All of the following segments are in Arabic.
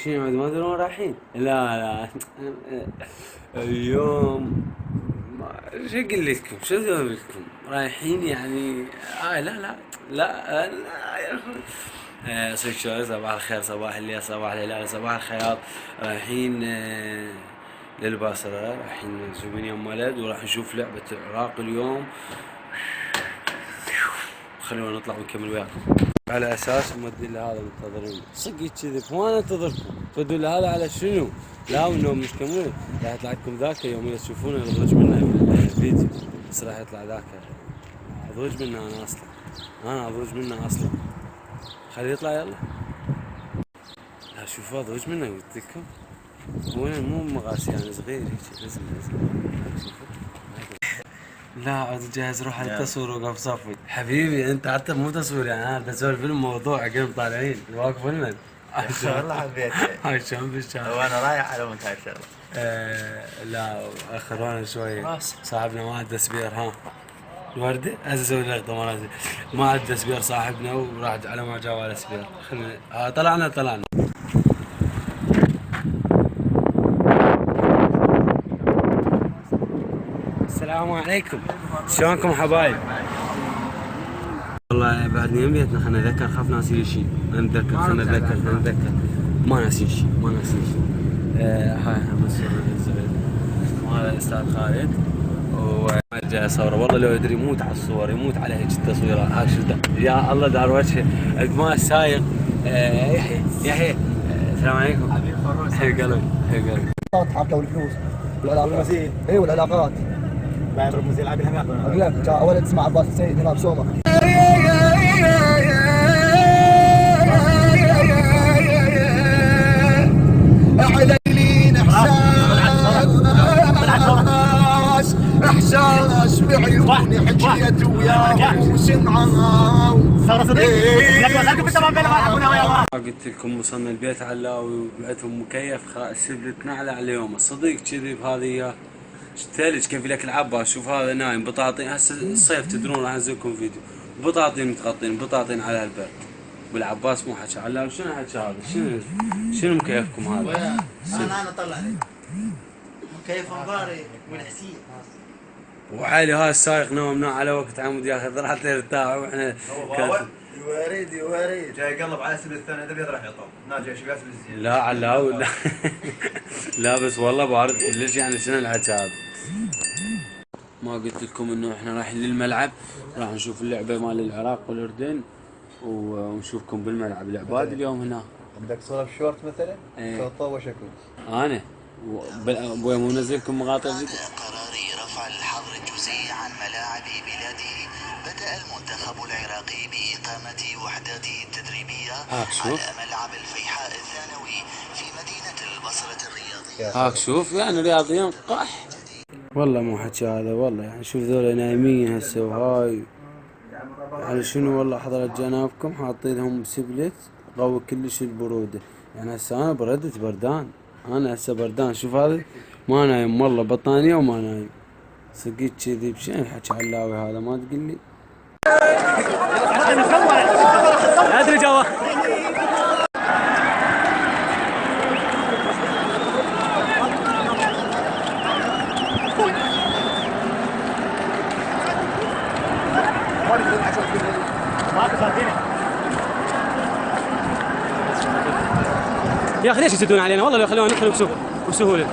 شنو ما ادري وين رايحين؟ لا لا اليوم شو اقول لكم شو اسوي لكم؟ رايحين يعني لا لا لا يا اخوي. صباح الخير، صباح الليل، صباح الهلال، صباح الخياط. رايحين للبصرة، رايحين نسوي يوم ولد وراح نشوف لعبة العراق اليوم. خلونا نطلع ونكمل وياكم. على اساس مودين لهذا منتظرين صدق كذب وانا انتظركم تودوا لهذا على شنو؟ لا وانهم مش كملين راح يطلع لكم ذاك يوم اللي تشوفونه يضرج منه الفيديو، بس راح يطلع ذاك اضوج منه انا اضوج منه اصلا. خليه يطلع يلا. لا شوفوا اضوج منه قلت لكم. هو مو مغاسي يعني صغير هيك نزل. لا عاد جاهز روح على التصوير وقف صفي حبيبي. انت حتى مو تصوير يعني انا بسولف الموضوع قلب طالعين واقف المن. والله حبيت هاي شلون بالشارع وانا رايح على منتهى الشغله. لا اخرونا شوي صاحبنا ما عنده سبير. ها الوردة اسوي لقطه مرات ما عنده سبير صاحبنا وراح على ما جاء على سبير. خلينا طلعنا. السلام عليكم شلونكم حبايب؟ والله بعدني يم بيتنا خلنا نذكر خاف ناسي شيء. خلنا نذكر ما ناسي شيء. هاي مسؤول الزبير وهذا الاستاذ خالد وجاي اصوره. والله لو يدري يموت على الصور يموت على هيك التصويرات. يا الله دار وجهه القماش سايق. يحيى السلام عليكم حبيب فروس. حي قلبي حتى والفلوس والعلاقات. اي والعلاقات بعد رموز يلعب الهم اقول لك جاء ولد اسمه عباس السيد هنا بسومه. عليلين احساس بعيوني حكيت وياهم وسمعها. قلت لكم وصلنا البيت علاوي وبعتهم مكيف سبلتنا على اليوم. الصديق كذب هذه ثلج كيف لك العباس. شوف هذا نايم بطاطين هسه الصيف تدرون راح انزل لكم فيديو بطاطين متغطين بطاطين على البرد. والعباس مو حكى علاوي. شنو حكى هذا؟ شنو مكيفكم هذا؟ انا طلع لي مكيف مباري والحسين وعلي هاي السايق نومنا على وقت عمود ياخذ راحته يرتاح واحنا يواريد جاي يقلب على السبل الثاني ذا راح يطول ناجي ايش قاسم الزين. لا علاوي لا لا بس والله بارد كلش يعني شنو الحكي هذا؟ ما قلت لكم انه احنا رايحين للملعب راح نشوف اللعبه مال العراق والاردن ونشوفكم بالملعب العباد اليوم هنا. بدك صورة بشورت مثلا؟ ايه طوش اكون انا ابوي مو منزلكم مقاطع فيديو. قرار رفع الحظر الجزئي عن ملاعب بلاده بدأ المنتخب العراقي بإقامة وحداته التدريبية على ملعب الفيحاء الثانوي في مدينة البصرة الرياضية. شوف يعني رياضيين قح والله مو حكي هذا والله. يعني شوف ذولا نايمين هسه وهاي يعني شنو والله حضرت جنابكم حاطين لهم سبلت قوي كلش البروده. يعني هسه انا بردت بردان. انا هسه بردان. شوف هذا ما نايم والله بطانيه وما نايم. سقيت كذي بشين الحكي علاوي هذا ما تقول لي. ادري جوا يا اخي ليش يسدون علينا والله لو خلونا ندخل بسهوله.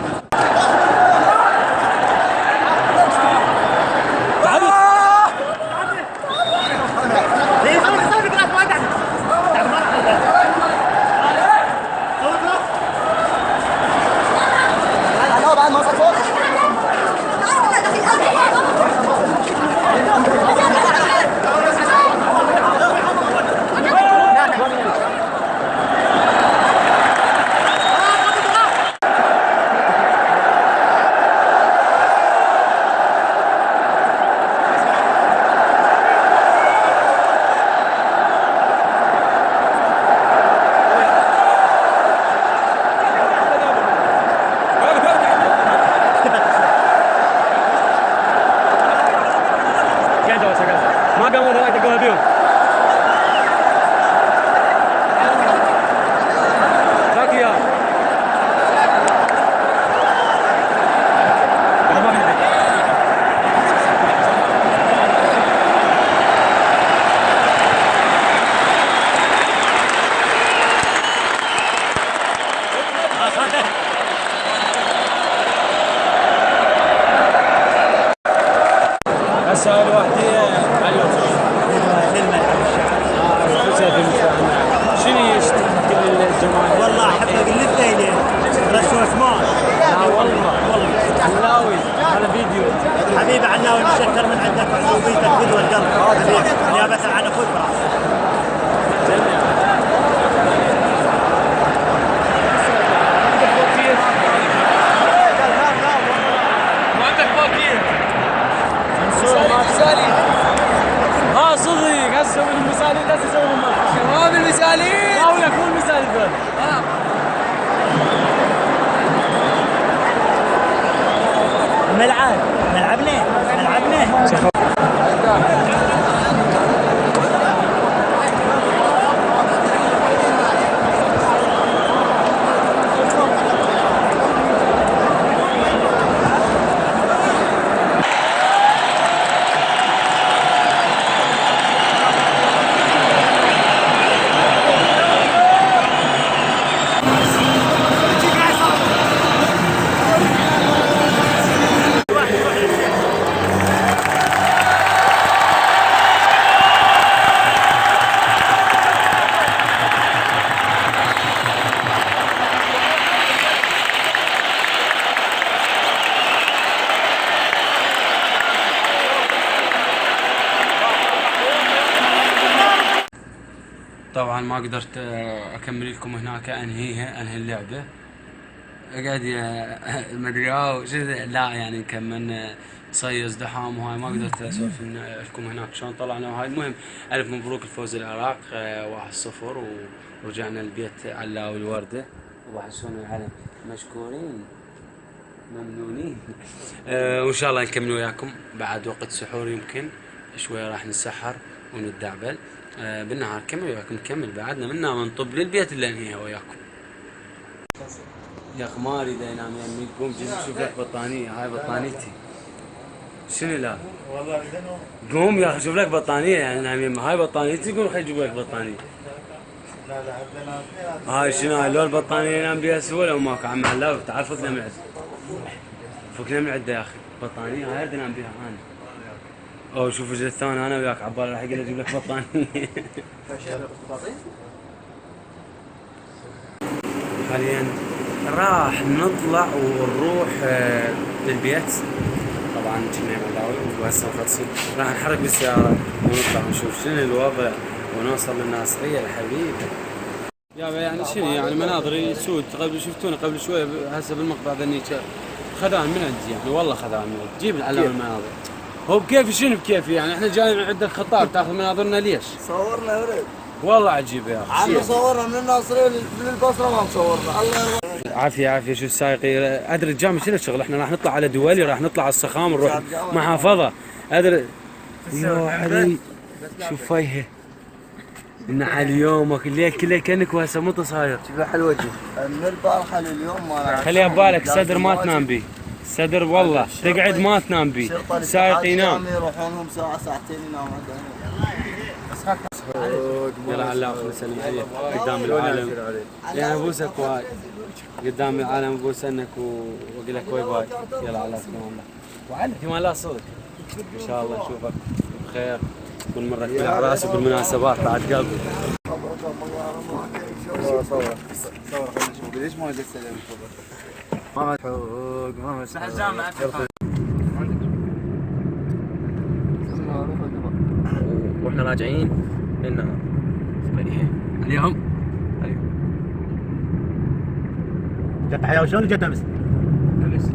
طبعا ما قدرت اكمل لكم هناك انهي اللعبه. اقعد ما ادري لا يعني كملنا صيص دحام وهاي ما قدرت اسولف لكم هناك شلون طلعنا وهاي. المهم الف مبروك الفوز العراق 1-0 ورجعنا البيت علاوي الورده وبحسون العلم مشكورين ممنونين. وان شاء الله نكمل وياكم بعد وقت سحور، يمكن شوي راح نسحر وندعبل بالنهار كمل وياكم، نكمل بعدنا منا منطب للبيت اللي انهيها وياكم. يا اخي ما اريد انام يمي، قوم شوف لك بطانيه، هاي بطانيتي. شنو لا؟ والله قوم يا اخي شوف لك بطانيه يعني نام يمي، هاي بطانيتي، قوم خليني اجيب لك بطانيه. لا بدنا هاي شنو هاي لو البطانيه ينام بيها سهوله وماكو عم علاوي، تعال فكنا من عد. فكنا من عده يا اخي، بطانيه هاي اريد انام بيها انا. او شوف الجزء الثاني انا وياك عبالي راح اقول اجيب لك بطانيه. حاليا راح نطلع ونروح للبيت. طبعا كنا علاوي وهسه مخلصين، راح نحرك بالسياره ونطلع ونشوف شنو الوضع ونوصل للناصريه الحبيب. يعني شنو يعني مناظر يسود قبل شفتونا قبل شويه هسه بالمقطع ذني خذان من عندي يعني والله خذان من عندي. جيب العلامه المناظر. هو بكيفي شنو بكيفي يعني احنا جايين عندك خطاب تاخذ مناظرنا ليش؟ صورنا ورد والله عجيب يا اخي. عم صورنا من الناصريه من البصره ما مصورنا. الله يرضى عافيه شو السايقي ادري الجامع شنو الشغل، احنا راح نطلع على دولي، راح نطلع على السخام نروح محافظه ادري. يا علي شوف فيها النحل يومك الليل كله كانك وهسه مو صاير. شوف حلوه من البارحه لليوم ما خليها ببالك الصدر ما تنام بيه، الصدر والله تقعد ما تنام بيه، سايق ينام. يروحون لهم ساعه ساعتين ينام يلا علاء نسلم عليك قدام العالم. يعني ابوسك واي قدام العالم ابوس انك واقول لك باي باي. يلا علاء في امان الله وعلى في امان الله صدق. ان شاء الله نشوفك بخير كل مره بالاعراس وبالمناسبات بعد قلبي. صور خلينا نشوف ليش ما جت سلام ما مدحوق ما مدحوق. واحنا راجعين لنا اليوم جت حياه شلون جت امس؟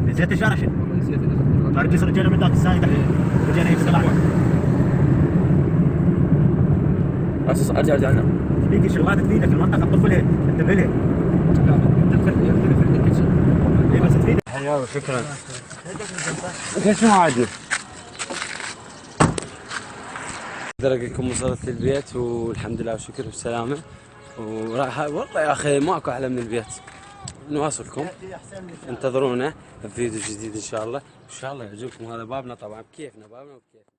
نسيت الشارع شنو؟ صار جسر رجعنا من ذاك الثاني تحت رجعنا هيك سلاح ارجع لنا تفيدك الشغلات تفيدك المنطقه تطب لها انتبه لها. اي بس تفيدك. حياك شكرا. انت شو عادي؟ اقدر اقول لكم وصلت للبيت والحمد لله والشكر بالسلامه. وراح والله يا اخي ماكو احلى من البيت. نواصلكم انتظرونا في فيديو جديد ان شاء الله، ان شاء الله يعجبكم. هذا بابنا طبعا بكيفنا، بابنا وبكيفنا.